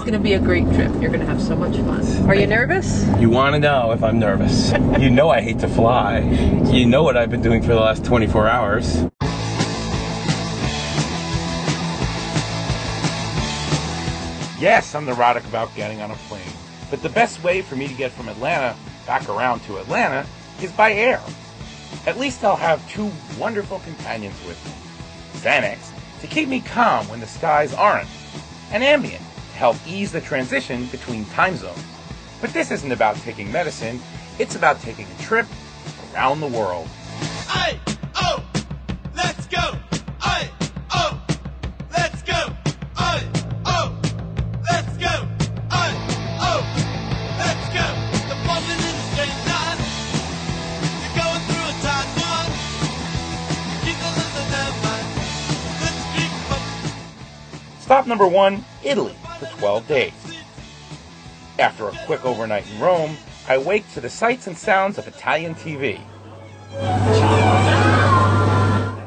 going to be a great trip. You're going to have so much fun. Are you nervous? You want to know if I'm nervous. You know I hate to fly. You know what I've been doing for the last 24 hours. Yes, I'm neurotic about getting on a plane. But the best way for me to get from Atlanta back around to Atlanta is by air. At least I'll have two wonderful companions with me. Xanax, to keep me calm when the skies aren't, and Ambien, to help ease the transition between time zones. But this isn't about taking medicine, it's about taking a trip around the world. Aye, oh, let's go! Aye, oh, let's go! Aye, oh, let's go! Aye, oh, let's go! The bumping in the straight line. You're going through a tight one. Keep the listen in mind. Let's keep Stop number 1, Italy, for 12 days. After a quick overnight in Rome, I wake to the sights and sounds of Italian TV.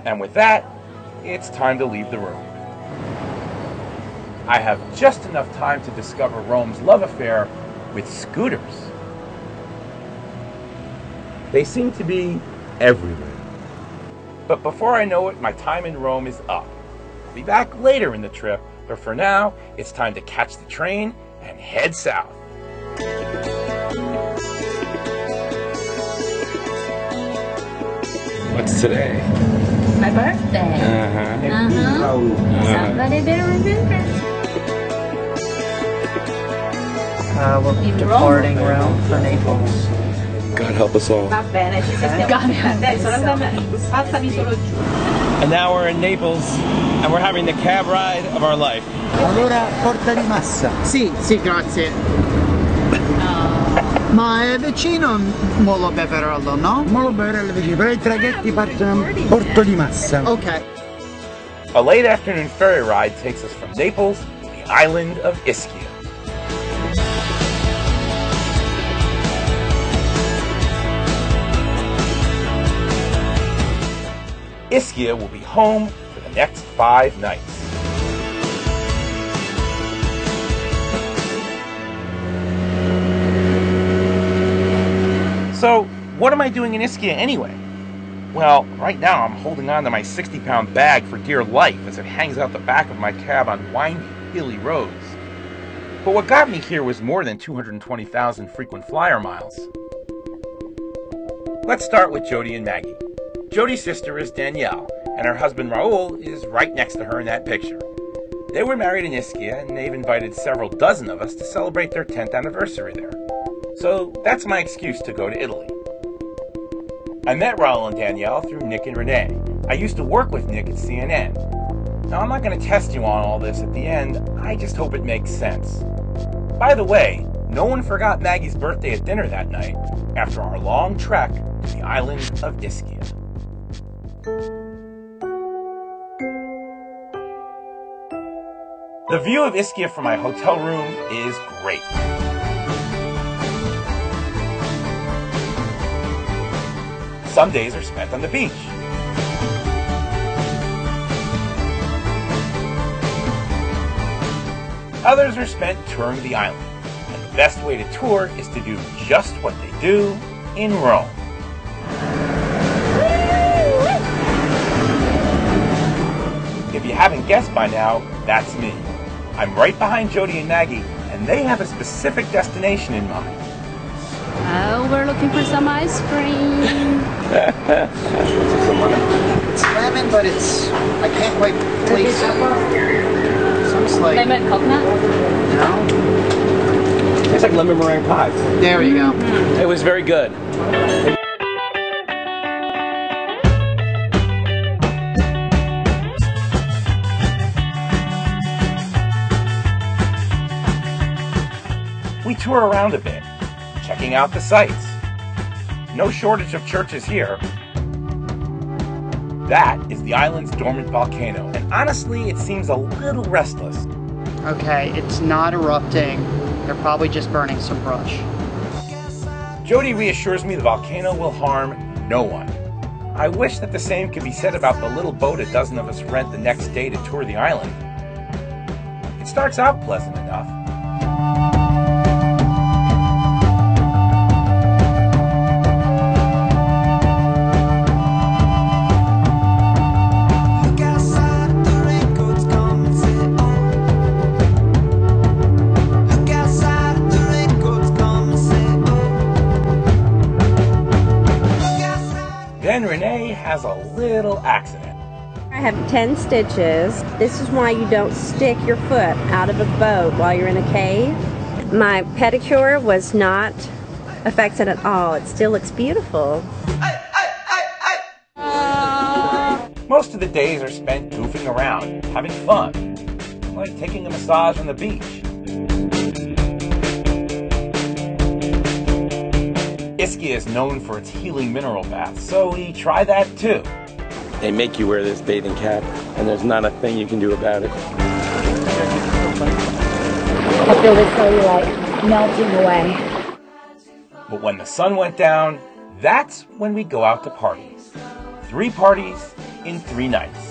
And with that, it's time to leave the room. I have just enough time to discover Rome's love affair with scooters. They seem to be everywhere. But before I know it, my time in Rome is up. I'll be back later in the trip, but for now, it's time to catch the train and head south. What's today? My birthday. Somebody better remember. We're departing Rome for Naples. God help us all. Va bene, ci stiamo. Passami solo giù. And now we're in Naples, and we're having the cab ride of our life. Allora, porta di massa. Sì, grazie. Ma è vicino Molo Beverello, no? Molo Beverello vicino, però i traghetti partono a Porto di Massa. Ok. A late afternoon ferry ride takes us from Naples to the island of Ischia. Ischia will be home for the next 5 nights. So, what am I doing in Ischia anyway? Well, right now I'm holding on to my 60-pound bag for dear life as it hangs out the back of my cab on windy, hilly roads. But what got me here was more than 220,000 frequent flyer miles. Let's start with Jody and Maggie. Jody's sister is Danielle, and her husband Raul is right next to her in that picture. They were married in Ischia, and they've invited several dozen of us to celebrate their 10th anniversary there. So that's my excuse to go to Italy. I met Raul and Danielle through Nick and Renee. I used to work with Nick at CNN. Now I'm not going to test you on all this at the end, I just hope it makes sense. By the way, no one forgot Maggie's birthday at dinner that night after our long trek to the island of Ischia. The view of Ischia from my hotel room is great. Some days are spent on the beach. Others are spent touring the island. And the best way to tour is to do just what they do in Rome. If you haven't guessed by now, that's me. I'm right behind Jody and Maggie, and they have a specific destination in mind. Oh, we're looking for some ice cream. It's lemon, but I can't quite place it. Sounds like... Lemon coconut? No? It's like lemon meringue pie. There you go. It was very good. We tour around a bit, checking out the sights. No shortage of churches here. That is the island's dormant volcano, and honestly, it seems a little restless. Okay, it's not erupting. They're probably just burning some brush. Jody reassures me the volcano will harm no one. I wish that the same could be said about the little boat a dozen of us rent the next day to tour the island. It starts out pleasant enough, then Renee has a little accident. I have 10 stitches. This is why you don't stick your foot out of a boat while you're in a cave. My pedicure was not affected at all. It still looks beautiful. Most of the days are spent goofing around, having fun, like taking a massage on the beach. Ischia is known for its healing mineral baths, so we try that too. They make you wear this bathing cap, and there's not a thing you can do about it. I feel the cellulite melting away. But when the sun went down, that's when we go out to party. 3 parties in 3 nights.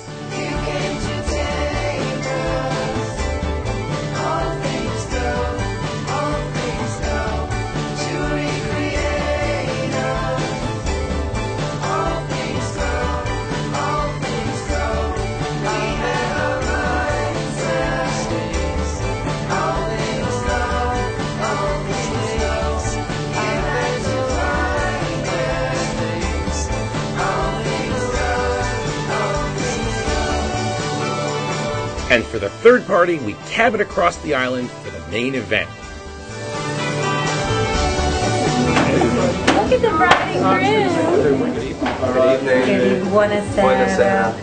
And for the 3rd party, we cab it across the island for the main event. Look at the bride and groom. Good evening. Buonasera.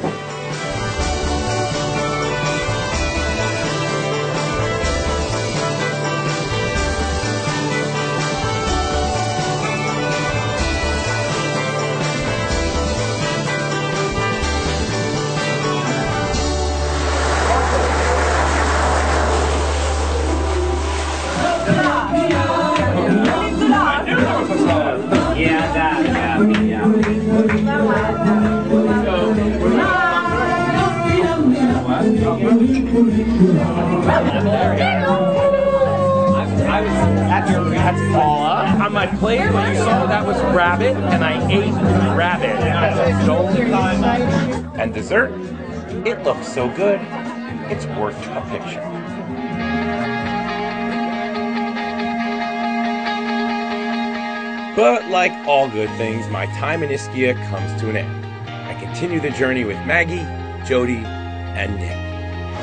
That's Paula. On my plate, when you saw that was rabbit, and I ate rabbit. And dessert? It looks so good, it's worth a picture. But like all good things, my time in Ischia comes to an end. I continue the journey with Maggie, Jody, and Nick.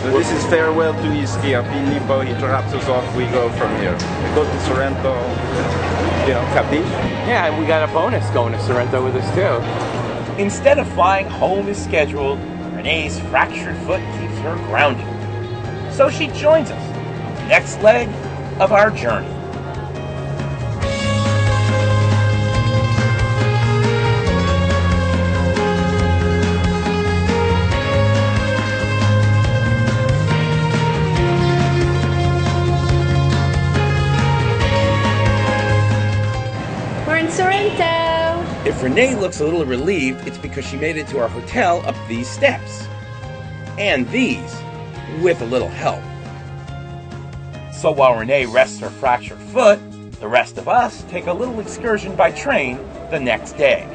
So this is farewell to Ischia. Filippo, he drops us off, we go from here. We go to Sorrento, Capiche? Yeah, and we got a bonus going to Sorrento with us too. Instead of flying home as scheduled, Renee's fractured foot keeps her grounded. So she joins us, next leg of our journey. Sorrento. If Renee looks a little relieved, it's because she made it to our hotel up these steps. And these, with a little help. So while Renee rests her fractured foot, the rest of us take a little excursion by train the next day.